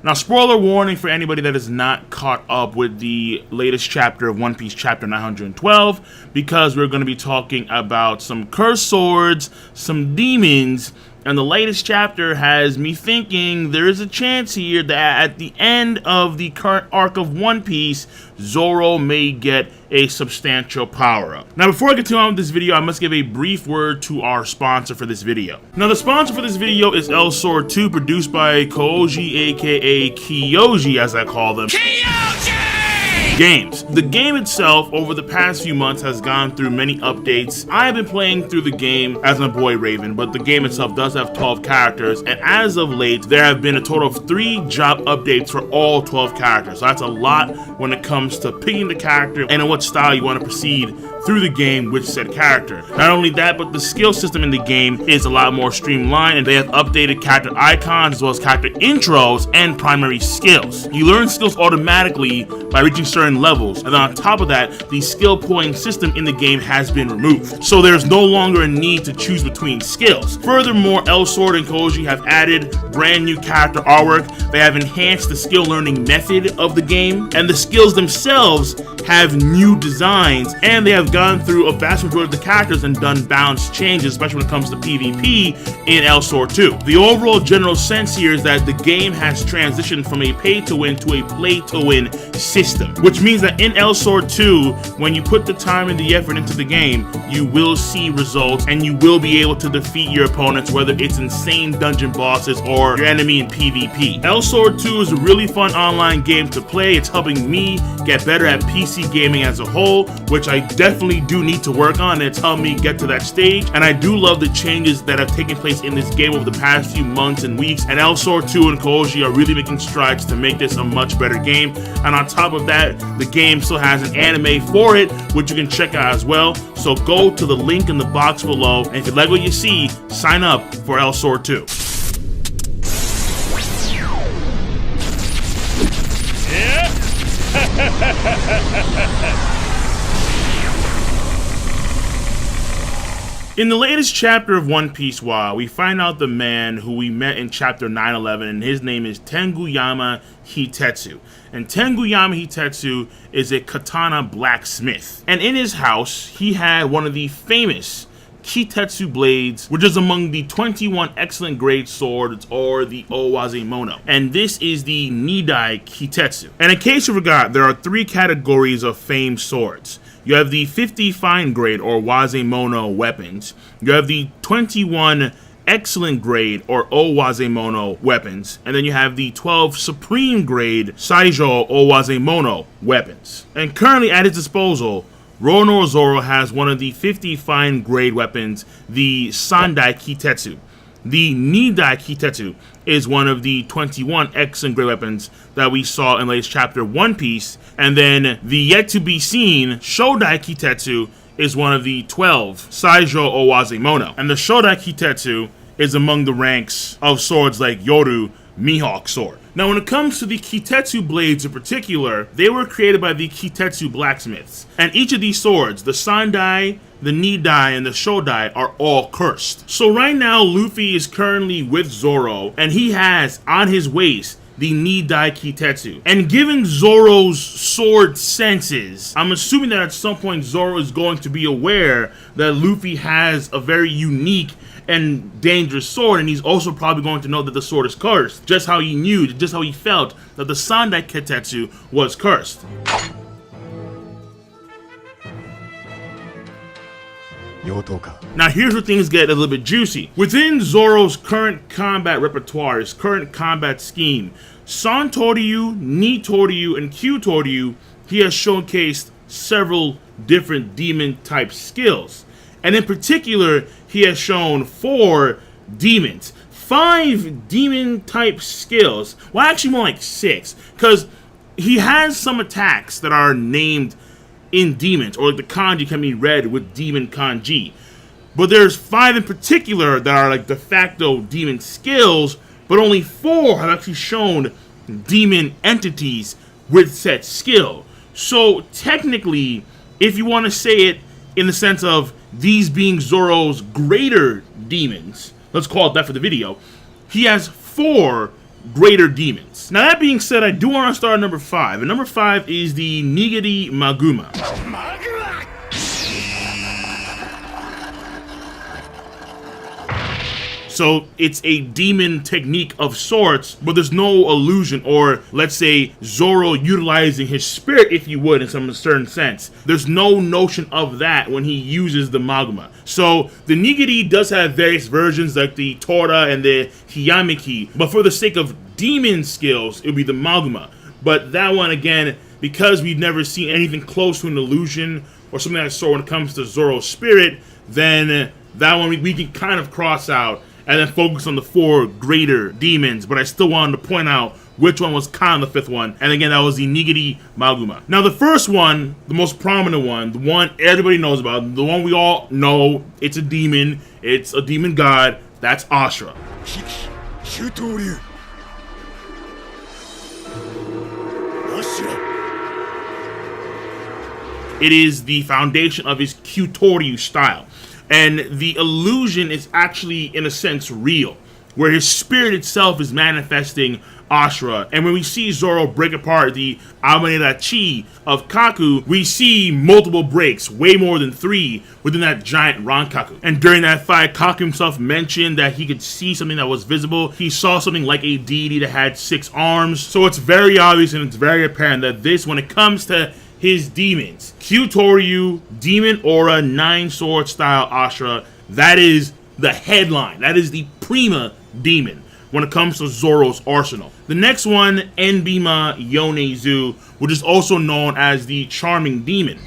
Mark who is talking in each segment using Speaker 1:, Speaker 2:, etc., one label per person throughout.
Speaker 1: Now, spoiler warning for anybody that is not caught up with the latest chapter of One Piece, chapter 912, because we're going to be talking about some cursed swords, some demons, and the latest chapter has me thinking there is a chance here that at the end of the current arc of One Piece, Zoro may get a substantial power-up. Now, before I continue on with this video, I must give a brief word to our sponsor for this video. Now, the sponsor for this video is El Sword 2, produced by Koji, aka Kyoji, as I call them. Games. The game itself, over the past few months, has gone through many updates. I have been playing through the game as my boy Raven, but the game itself does have 12 characters, and as of late, there have been a total of 3 job updates for all 12 characters. So that's a lot when it comes to picking the character and in what style you want to proceed through the game with said character. Not only that, but the skill system in the game is a lot more streamlined, and they have updated character icons as well as character intros and primary skills. You learn skills automatically by reaching certain levels, and on top of that, the skill point system in the game has been removed, so there's no longer a need to choose between skills. Furthermore, El Sword and Koji have added brand new character artwork. They have enhanced the skill learning method of the game, and the skills themselves have new designs, and they have gone through a vast majority of the characters and done balance changes, especially when it comes to PvP in El Sword 2. The overall general sense here is that the game has transitioned from a pay-to-win to a play-to-win system, which means that in El Sword 2, when you put the time and the effort into the game, you will see results and you will be able to defeat your opponents, whether it's insane dungeon bosses or your enemy in PvP. El Sword 2 is a really fun online game to play. It's helping me get better at PC gaming as a whole, which I definitely do need to work on. It's helped me get to that stage, and I do love the changes that have taken place in this game over the past few months and weeks, and El Sword 2 and Koji are really making strides to make this a much better game. And on top of that, the game still has an anime for it, which you can check out as well. So go to the link in the box below, and if you like what you see, sign up for El Sword 2. In the latest chapter of One Piece WoW, we find out the man who we met in chapter 911, and his name is Tenguyama Hitetsu. And Tenguyama Hitetsu is a katana blacksmith. And in his house, he had one of the famous Kitetsu blades, which is among the 21 excellent grade swords, or the Owazemono. And this is the Nidai Kitetsu. And in case you forgot, there are 3 categories of famed swords. You have the 50 fine grade, or Wazemono weapons. You have the 21 excellent grade, or Owazemono weapons. And then you have the 12 supreme grade Saijo Owazemono weapons. And currently at his disposal, Rono Zoro has one of the 50 fine grade weapons, the Sandai Kitetsu. The Nidai Kitetsu is one of the 21 excellent grade weapons that we saw in the latest chapter One Piece. And then the yet to be seen Shodai Kitetsu is one of the 12 Saijo Owazemono. And the Shodai Kitetsu is among the ranks of swords like Yoru Mihawk sword. Now, when it comes to the Kitetsu blades in particular, they were created by the Kitetsu blacksmiths. And each of these swords, the Sandai, the Nidai, and the Shodai, are all cursed. So right now, Luffy is currently with Zoro, and he has on his waist the Nidai Kitetsu. And given Zoro's sword senses, I'm assuming that at some point Zoro is going to be aware that Luffy has a very unique and dangerous sword, and he's also probably going to know that the sword is cursed, just how he knew, just how he felt that the Sandai Kitetsu was cursed. Now here's where things get a little bit juicy. Within Zoro's current combat repertoire, his current combat scheme, San Toryu, Ni Toryu, and Q Toryu, he has showcased several different demon type skills. And in particular, he has shown 4 demons. 5 demon type skills. Well, actually more like 6. Because he has some attacks that are named in demons, or like the kanji can be read with demon kanji. But there's 5 in particular that are like de facto demon skills, but only 4 have actually shown demon entities with said skill. So technically, if you want to say it in the sense of these being Zoro's greater demons, let's call it that for the video, he has 4 greater demons. Now that being said, I do want to start at number 5, and number 5 is the Nigiri Maguma. So it's a demon technique of sorts, but there's no illusion, or let's say Zoro utilizing his spirit, if you would, in some certain sense. There's no notion of that when he uses the Maguma. So the Nigiri does have various versions like the Tora and the Hiyamiki, but for the sake of demon skills, it would be the Maguma. But that one, again, because we've never seen anything close to an illusion or something like that when it comes to Zoro's spirit, then that one we can kind of cross out and then focus on the 4 greater demons. But I still wanted to point out which one was kind of the 5th one. And again, that was the Nigiri Maguma. Now the first one, the most prominent one, the one everybody knows about, the one we all know, it's a demon god, that's Ashura. It is the foundation of his Kyutoryu style. And the illusion is actually, in a sense, real, where his spirit itself is manifesting Ashura. And when we see Zoro break apart the Amanera Chi of Kaku, we see multiple breaks, way more than 3, within that giant Rankaku. And during that fight, Kaku himself mentioned that he could see something that was visible. He saw something like a deity that had 6 arms. So it's very obvious and it's very apparent that this, when it comes to his demons, Kyutoryu, Demon Aura, 9-sword style Ashura, that is the headline. That is the prima demon when it comes to Zoro's arsenal. The next one, Enbima Yonezu, which is also known as the charming demon.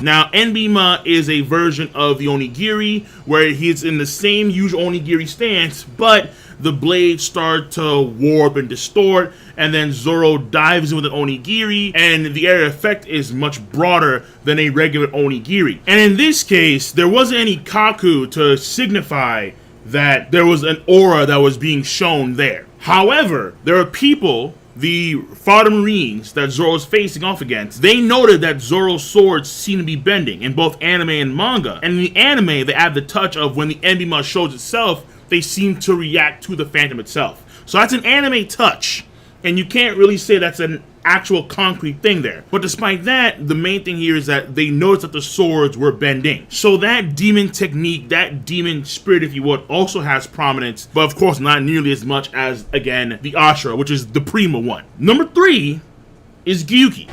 Speaker 1: Now, Enbima is a version of the Onigiri, where he's in the same usual Onigiri stance, but the blades start to warp and distort, and then Zoro dives in with an Onigiri, and the area effect is much broader than a regular Onigiri. And in this case, there wasn't any Kaku to signify that there was an aura that was being shown there. However, there are people, the Fodder Marines that Zoro's facing off against, they noted that Zoro's swords seem to be bending in both anime and manga. And in the anime, they add the touch of when the Enbima shows itself, they seem to react to the Phantom itself. So that's an anime touch, and you can't really say that's an actual concrete thing there. But despite that, the main thing here is that they noticed that the swords were bending. So that demon technique, that demon spirit, if you would, also has prominence, but of course not nearly as much as, again, the Ashura, which is the prima one. Number 3 is Gyuki.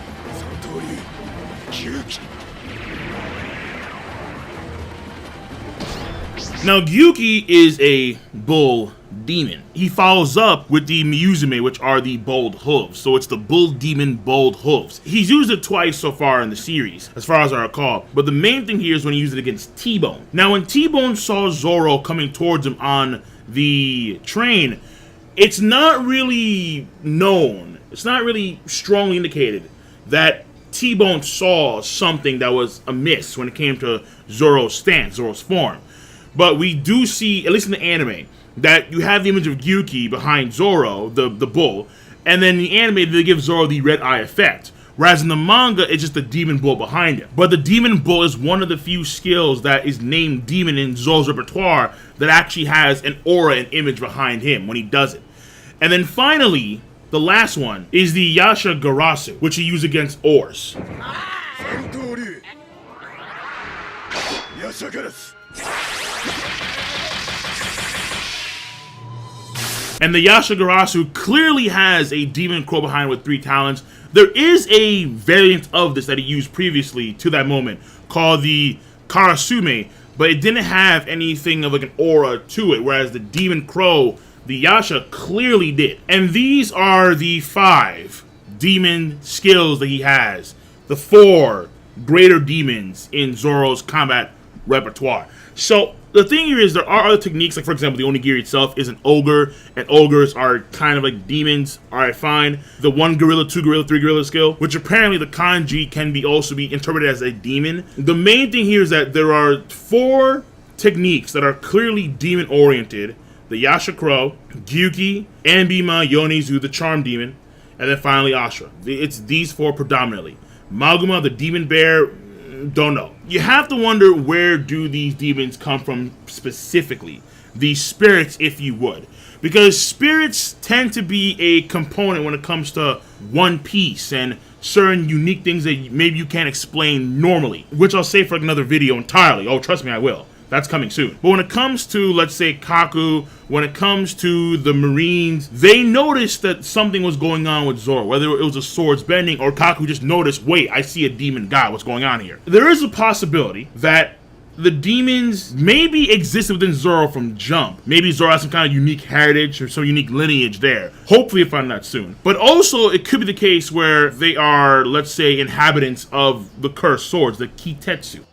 Speaker 1: Now, Gyuki is a bull demon. He follows up with the Miuzume, which are the bold hooves. So it's the bull demon bold hooves. He's used it twice so far in the series, as far as I recall. But the main thing here is when he used it against T-Bone. Now, when T-Bone saw Zoro coming towards him on the train, it's not really known, it's not really strongly indicated that T-Bone saw something that was amiss when it came to Zoro's stance, Zoro's form. But we do see, at least in the anime, that you have the image of Gyuki behind Zoro, the bull, and then in the anime they give Zoro the red eye effect. Whereas in the manga, it's just the demon bull behind him. But the demon bull is one of the few skills that is named demon in Zoro's repertoire that actually has an aura and image behind him when he does it. And then finally, the last one is the Yasha Garasu, which he used against Ors. And the Yasha Garasu clearly has a demon crow behind with 3 talons. There is a variant of this that he used previously to that moment called the Karasume, but it didn't have anything of like an aura to it, whereas the demon crow, the Yasha, clearly did. And these are the 5 demon skills that he has, the 4 greater demons in Zoro's combat repertoire. So the thing here is there are other techniques, like for example the Onigiri itself is an ogre, and ogres are kind of like demons. Alright, fine. The 1 gorilla, 2 gorilla, 3 gorilla skill, which apparently the kanji can be also be interpreted as a demon. The main thing here is that there are 4 techniques that are clearly demon oriented: the Yasha Crow, Gyuki, Enbima Yonezu, the charm demon, and then finally Ashura. It's these 4 predominantly. Maguma, the demon bear, don't know. You have to wonder, where do these demons come from specifically? These spirits, if you would. Because spirits tend to be a component when it comes to One Piece and certain unique things that maybe you can't explain normally, which I'll save for another video entirely. Oh, trust me, I will. That's coming soon. But when it comes to, let's say, Kaku, when it comes to the Marines, they noticed that something was going on with Zoro, whether it was a sword's bending or Kaku just noticed, wait, I see a demon god, what's going on here? There is a possibility that the demons maybe existed within Zoro from jump. Maybe Zoro has some kind of unique heritage or some unique lineage there. Hopefully you'll find that soon. But also, it could be the case where they are, let's say, inhabitants of the cursed swords, the Kitetsu.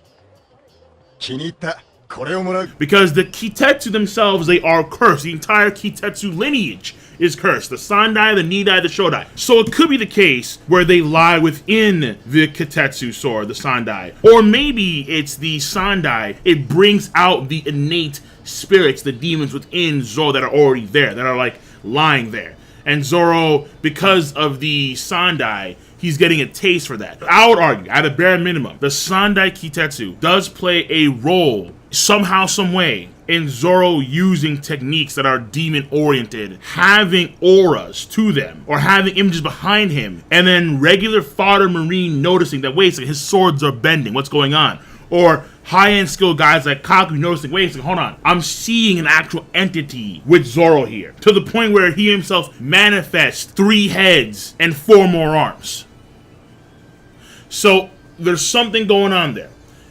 Speaker 1: Because the Kitetsu themselves, they are cursed. The entire Kitetsu lineage is cursed. The Sandai, the Nidai, the Shodai. So it could be the case where they lie within the Kitetsu sword, the Sandai. Or maybe it's the Sandai. It brings out the innate spirits, the demons within Zoro that are already there, that are like lying there. And Zoro, because of the Sandai, he's getting a taste for that. I would argue, at a bare minimum, the Sandai Kitetsu does play a role, somehow, some way, in Zoro using techniques that are demon-oriented, having auras to them, or having images behind him, and then regular fodder Marine noticing that, wait a second, his swords are bending, what's going on? Or high-end skill guys like Kaku noticing, wait a second, hold on, I'm seeing an actual entity with Zoro here, to the point where he himself manifests 3 heads and 4 more arms. So there's something going on there.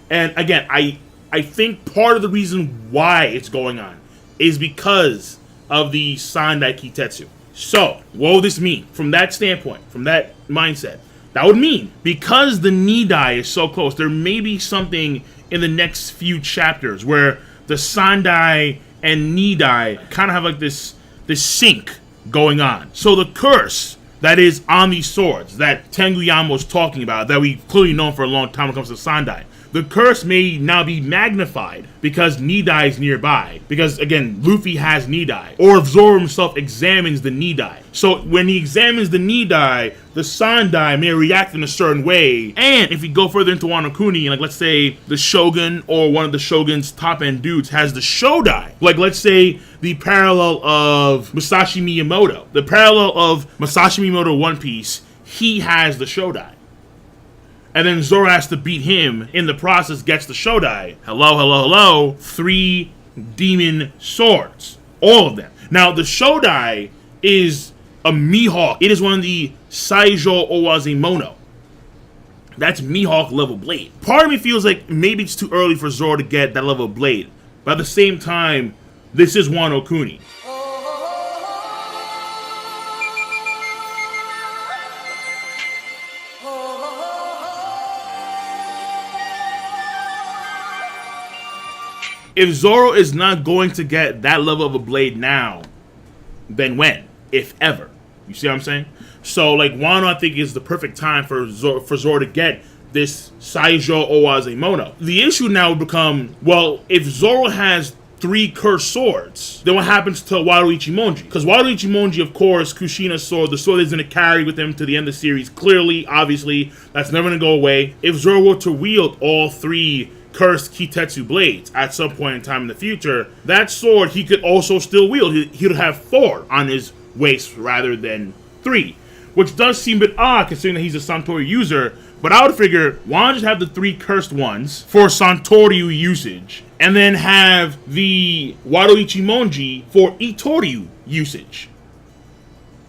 Speaker 1: And again, I think part of the reason why it's going on is because of the Sandai Kitetsu. So, what would this mean? From that standpoint, from that mindset, that would mean, because the Nidai is so close, there may be something in the next few chapters where the Sandai and Nidai kind of have like this sync going on. So the curse that is on these swords that Tenguyama was talking about, that we've clearly known for a long time when it comes to Sandai, the curse may now be magnified because Nidai is nearby. Because, again, Luffy has Nidai. Or if Zoro himself examines the Nidai. So when he examines the Nidai, the Sandai may react in a certain way. And if you go further into Wano Kuni, like let's say the Shogun or one of the Shogun's top-end dudes has the Shodai. Like let's say the parallel of Masashi Miyamoto. The parallel of Masashi Miyamoto One Piece, he has the Shodai. And then Zoro has to beat him. In the process, gets the Shodai. Hello, hello, hello. 3 demon swords. All of them. Now, the Shodai is a Mihawk. It is one of the Saijo Owazemono. That's Mihawk level blade. Part of me feels like maybe it's too early for Zoro to get that level of blade. But at the same time, this is Wano Kuni. If Zoro is not going to get that level of a blade now, then when? If ever. You see what I'm saying? So, like, Wano, I think, is the perfect time for Zoro to get this Saijo Owazemono. The issue now would become, well, if Zoro has 3 cursed swords, then what happens to Wado Ichimonji? Because Wado Ichimonji, of course, Kushina's sword, the sword is going to carry with him to the end of the series. Clearly, obviously, that's never going to go away. If Zoro were to wield all 3 cursed Kitetsu blades at some point in time in the future, that sword he could also still wield. He would have 4 on his waist rather than 3, which does seem a bit odd considering that he's a Santorio user. But I would figure, why not just have the 3 cursed ones for Santorio usage, and then have the Wado Ichimonji for Itoryu usage?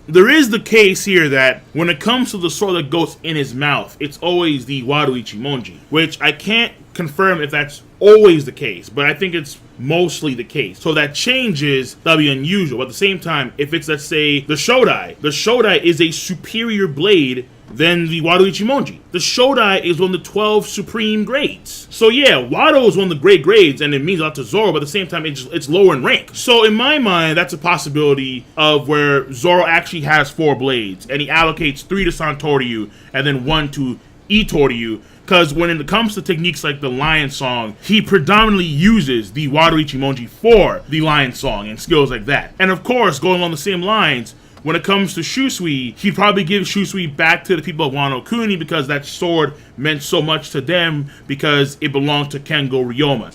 Speaker 1: There is the case here that when it comes to the sword that goes in his mouth, it's always the Wado Ichimonji, which I can't confirm if that's always the case, but I think it's mostly the case. So that changes, that'll be unusual. But at the same time, if it's, let's say, the Shodai is a superior blade than the Wado Ichimonji. The Shodai is one of the 12 supreme grades. So yeah, Wado is one of the great grades, and it means a lot to Zoro, but at the same time, it's lower in rank. So in my mind, that's a possibility of where Zoro actually has 4 blades, and he allocates 3 to Santorio, and then 1 to Itoryu. Because when it comes to techniques like the Lion Song, he predominantly uses the Wado Ichimonji for the Lion Song and skills like that. And of course, going along the same lines, when it comes to Shusui, he'd probably give Shusui back to the people of Wano Kuni because that sword meant so much to them because it belonged to Kengo Ryoma.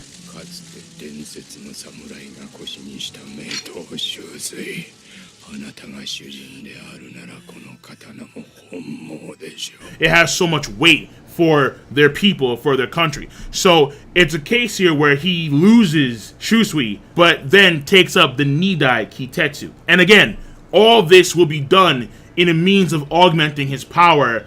Speaker 1: It has so much weight for their people, for their country. So it's a case here where he loses Shusui, but then takes up the Nidai Kitetsu. And again, all this will be done in a means of augmenting his power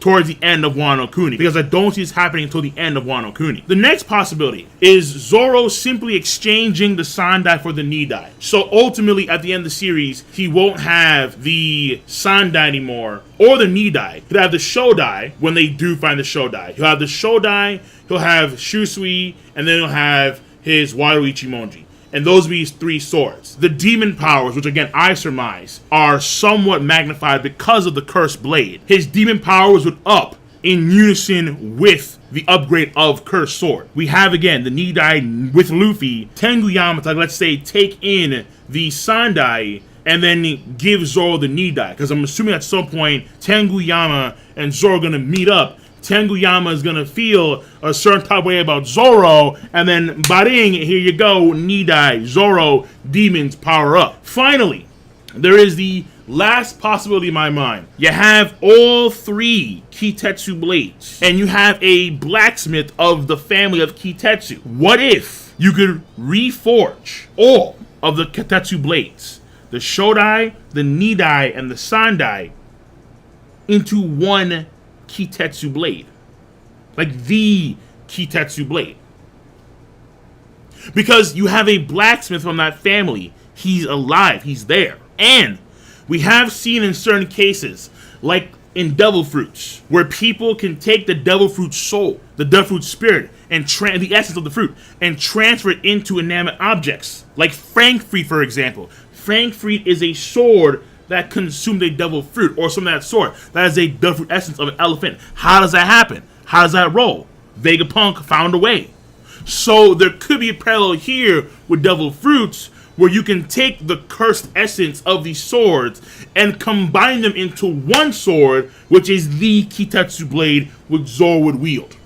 Speaker 1: towards the end of Wano Kuni, because I don't see this happening until the end of Wano Kuni. The next possibility is Zoro simply exchanging the Sandai for the Nidai. So ultimately, at the end of the series, he won't have the Sandai anymore, or the Nidai. He'll have the Shodai when they do find the Shodai. He'll have the Shodai, he'll have Shusui, and then he'll have his Wado Ichimonji. And those will be his 3 swords. The demon powers, which again I surmise, are somewhat magnified because of the cursed blade. His demon powers would up in unison with the upgrade of cursed sword. We have again the Nidai with Luffy. Tengu Yama, let's say, take in the Sandai and then give Zoro the Nidai. Because I'm assuming at some point Tengu Yama and Zoro are going to meet up. Tengu Yama is going to feel a certain type of way about Zoro, and then baring, here you go, Nidai, Zoro, demons power up. Finally, there is the last possibility in my mind. You have all 3 Kitetsu blades, and you have a blacksmith of the family of Kitetsu. What if you could reforge all of the Kitetsu blades, the Shodai, the Nidai, and the Sandai, into one Kitetsu blade, like the Kitetsu blade, because you have a blacksmith from that family. He's alive, he's there. And we have seen in certain cases, like in devil fruits, where people can take the devil fruit soul, the devil fruit spirit, and the essence of the fruit, and transfer it into inanimate objects, like Frankfried, for example. Frankfried is a sword that consumed a devil fruit, or some of that sort. That is a devil fruit essence of an elephant. How does that happen? How does that roll? Vegapunk found a way. So there could be a parallel here with devil fruits, where you can take the cursed essence of these swords and combine them into one sword, which is the Kitetsu blade which Zoro would wield,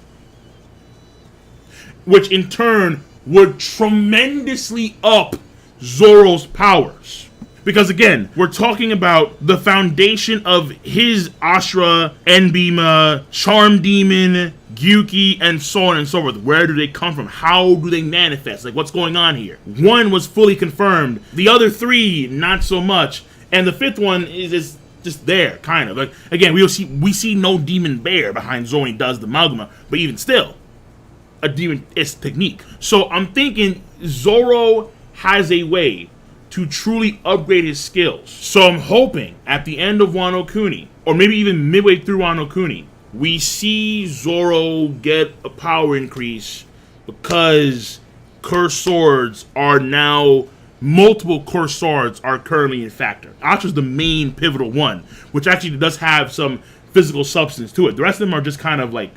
Speaker 1: which in turn would tremendously up Zoro's powers. Because again, we're talking about the foundation of his Ashura, Enbima, Charm Demon, Gyuki, and so on and so forth. Where do they come from? How do they manifest? Like, what's going on here? 1 was fully confirmed. The other 3, not so much. And the 5th one is just there, kind of. Like, again, we see no demon bear behind Zoro when he does the Amalgama, but even still, a demon is technique. So I'm thinking Zoro has a way to truly upgrade his skills. So I'm hoping at the end of Wano Kuni, or maybe even midway through Wano Kuni, we see Zoro get a power increase because cursed swords are now, multiple cursed swords are currently in factor. Ashura's the main pivotal one, which actually does have some physical substance to it. The rest of them are just kind of like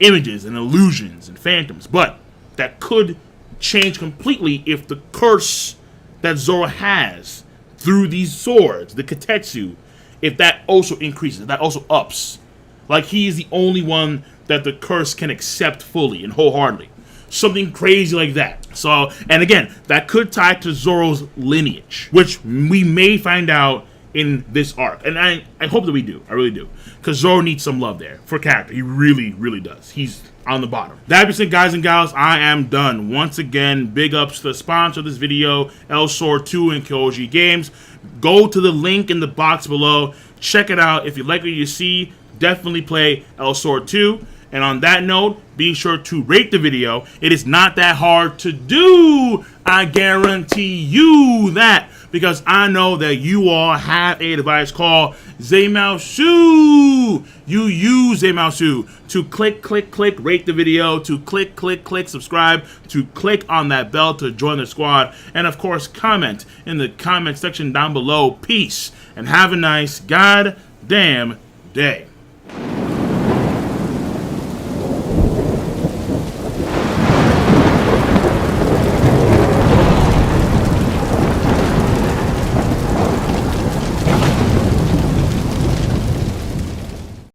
Speaker 1: images and illusions and phantoms, but that could change completely if the curse that Zoro has through these swords, the Kitetsu, if that also increases, that also ups. Like, he is the only one that the curse can accept fully and wholeheartedly. Something crazy like that. So, and again, that could tie to Zoro's lineage, which we may find out in this arc. And I hope that we do. I really do. Because Zoro needs some love there for character. He really, really does. He's on the bottom. That being said, guys and gals, I am done. Once again, big ups to the sponsor of this video, El Sword 2 and Kyoji Games. Go to the link in the box below. Check it out. If you like what you see, definitely play El Sword 2. And on that note, be sure to rate the video. It is not that hard to do. I guarantee you that. Because I know that you all have a device called Zemaosu. You use Zemaosu to click, rate the video, to click, subscribe, to click on that bell to join the squad, and of course, comment in the comment section down below. Peace, and have a nice goddamn day.